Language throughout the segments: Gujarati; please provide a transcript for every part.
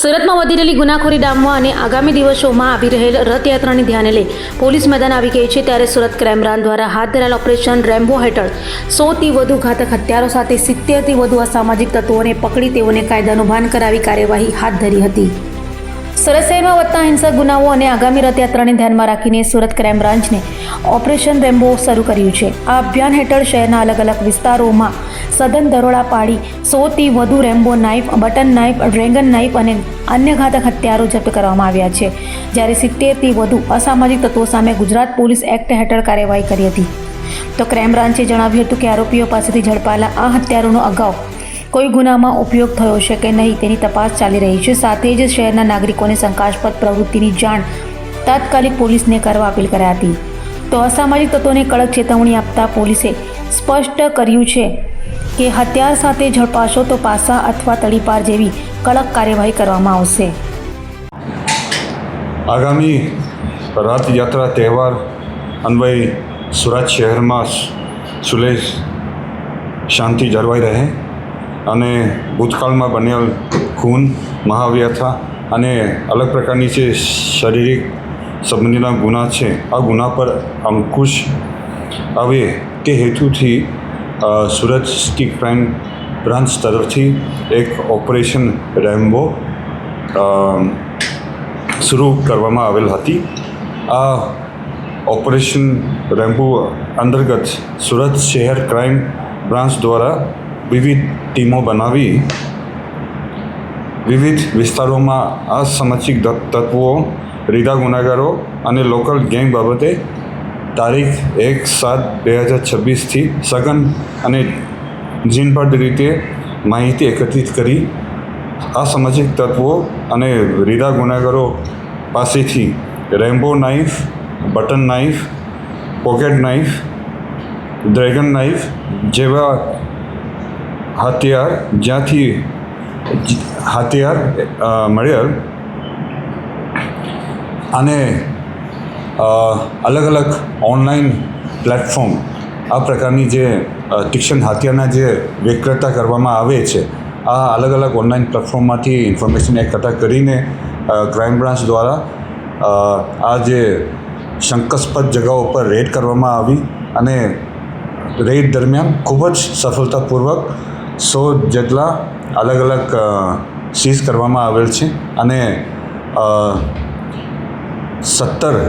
સુરતમાં વધી રહેલી ગુનાખોરી ડામવા અને આગામી દિવસોમાં આવી રહેલ રથયાત્રાને ધ્યાને લઈ પોલીસ મેદાન આવી ગઈ છે, ત્યારે સુરત ક્રાઇમ બ્રાન્ચ દ્વારા હાથ ધરાયેલ ઓપરેશન રેમ્બો હેઠળ 100થી વધુ ઘાતક હત્યારો સાથે 70થી વધુ અસામાજિક તત્વોને પકડી તેઓને કાયદાનું ભાન કરાવી કાર્યવાહી હાથ ધરી હતી. સુરત શહેરમાં વધતા હિંસક ગુનાઓ અને આગામી રથયાત્રાને ધ્યાનમાં રાખીને સુરત ક્રાઇમ બ્રાન્ચને ઓપરેશન રેમ્બો શરૂ કર્યું છે. આ અભિયાન હેઠળ શહેરના અલગ અલગ વિસ્તારોમાં સઘન દરોડા પાડી 100થી વધુ Rambo knife, button knife, dragon knife અને અન્ય ઘાતક હથિયારો જપ્ત કરવામાં આવ્યા છે, જ્યારે 70થી વધુ અસામાજિક તત્વો સામે ગુજરાત પોલીસ એક્ટ હેઠળ કાર્યવાહી કરી હતી. તો ક્રાઇમ બ્રાન્ચે જણાવ્યું હતું કે આરોપીઓ પાસેથી ઝડપાયેલા આ હથિયારોનો અગાઉ કોઈ ગુનામાં ઉપયોગ થયો છે કે નહીં તેની તપાસ ચાલી રહી છે. સાથે જ શહેરના નાગરિકોને શંકાસ્પદ પ્રવૃત્તિની જાણ તાત્કાલિક પોલીસને કરવા અપીલ કરાઈ હતી. તો અસામાજિક તત્વોને કડક ચેતવણી આપતા પોલીસે સ્પષ્ટ કર્યું છે કે હથિયાર સાથે ઝડપાશો તો પાસા અથવા તડીપાર જેવી કડક કાર્યવાહી કરવામાં આવશે. આગામી રથયાત્રા તહેવાર અન્વયે સુરત શહેરમાં સુલેહ શાંતિ જળવાઈ રહે અને ભૂતકાળમાં બનેલ ખૂન, મહાવ્યથા અને અલગ પ્રકારની જે શારીરિક સંબંધીના ગુના છે, આ ગુના પર અંકુશ આવે તે હેતુથી સુરત સિટી ક્રાઇમ બ્રાન્ચ તરફથી એક ઓપરેશન રેમ્બો શરૂ કરવામાં આવેલ હતી. આ ઓપરેશન રેમ્બો અંતર્ગત સુરત શહેર ક્રાઇમ બ્રાન્ચ દ્વારા વિવિધ ટીમો બનાવી વિવિધ વિસ્તારોમાં અસામાજિક તત્વો, રીઢા ગુનાગારો અને લોકલ ગેંગ બાબતે તારીખ 1/7/2026થી સઘન અને જીનબદ્ધ રીતે માહિતી એકત્રિત કરી અસામાજિક તત્વો અને રીઢા ગુનાગારો પાસેથી Rambo knife, button knife, pocket knife, dragon knife જેવા હથિયાર મળેલ અને અલગ અલગ ઓનલાઈન પ્લેટફોર્મ આ પ્રકારની જે તીક્ષ્ણ હથિયારના જે વિક્રેતા કરવામાં આવે છે, આ અલગ અલગ ઓનલાઈન પ્લેટફોર્મમાંથી ઇન્ફોર્મેશન એકઠા કરીને ક્રાઇમ બ્રાન્ચ દ્વારા આ જે શંકાસ્પદ જગાઓ પર રેડ કરવામાં આવી અને રેડ દરમિયાન ખૂબ જ સફળતાપૂર્વક 100 જેટલા અલગ અલગ સીઝ કરવામાં આવેલ છે અને 17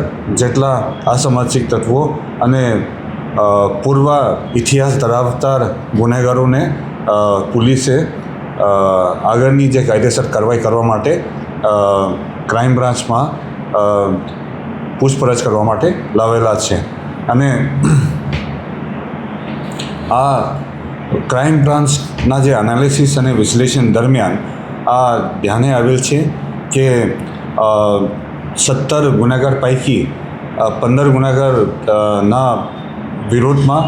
જેટલા અસામાજિક તત્વો અને પૂર્વ ઇતિહાસ ધરાવતા ગુનેગારોને પોલીસે આગળની જે કાયદેસર કાર્યવાહી કરવા માટે ક્રાઇમ બ્રાન્ચમાં પૂછપરછ કરવા માટે લાવેલા છે. અને આ ક્રાઇમ બ્રાન્ચના જે એનાલિસિસ અને વિશ્લેષણ દરમિયાન આ ધ્યાને આવેલ છે કે 17 ગુનેગાર પૈકી 15 ગુનેગારના વિરોધમાં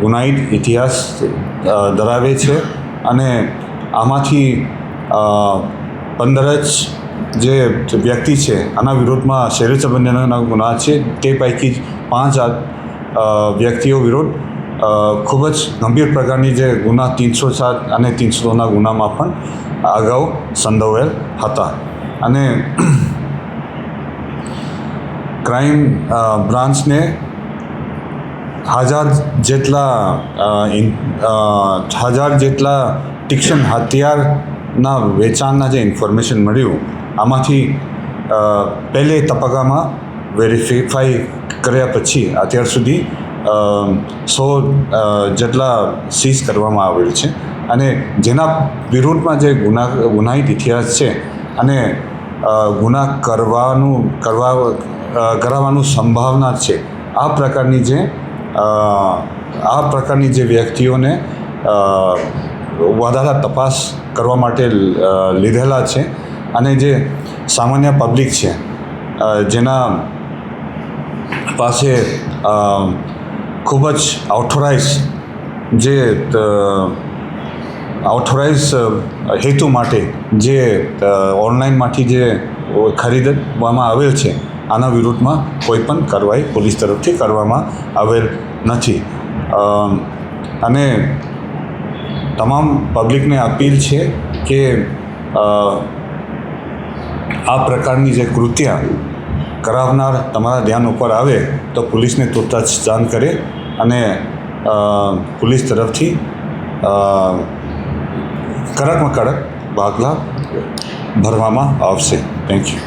ગુનાહિત ઇતિહાસ ધરાવે છે અને આમાંથી 15 જ જે વ્યક્તિ છે આના વિરોધમાં શરીર સંબંધીના ગુના છે. તે પૈકી 5 વ્યક્તિઓ વિરુદ્ધ ખૂબ જ ગંભીર પ્રકારની જે ગુના 307 અને 302ના ગુનામાં પણ અગાઉ સંડોવાયેલ હતા. અને ક્રાઇમ બ્રાન્ચને 1000 જેટલા તીક્ષ્ણ હથિયારના વેચાણના જે ઇન્ફોર્મેશન મળ્યું, આમાંથી પહેલે તબક્કામાં વેરીફાઈ કર્યા પછી અત્યાર સુધી 100 જેટલા સીઝ કરવામાં આવેલ છે અને જેના વિરુદ્ધમાં જે ગુનાહિત ઇતિહાસ છે અને ગુના કરાવવાનું સંભાવના છે, આ પ્રકારની જે વ્યક્તિઓને વધારે તપાસ કરવા માટે લીધેલા છે. અને જે સામાન્ય પબ્લિક છે જેના પાસે ખૂબ જ ઓથોરાઇઝ હેતુ માટે જે ઓનલાઈનમાંથી જે ખરીદવામાં આવેલ છે, આના વિરુદ્ધમાં કોઈ પણ કાર્યવાહી પોલીસ તરફથી કરવામાં આવેલ નથી. અને તમામ પબ્લિકને અપીલ છે કે આ પ્રકારની જે કૃત્ય કરાવનાર તમારા ધ્યાન ઉપર આવે તો પોલીસને તુરત જ જાણ કરે અને પોલીસ તરફથી કડકમાં કડક ભાગલા ભરવામાં આવશે. Thank you.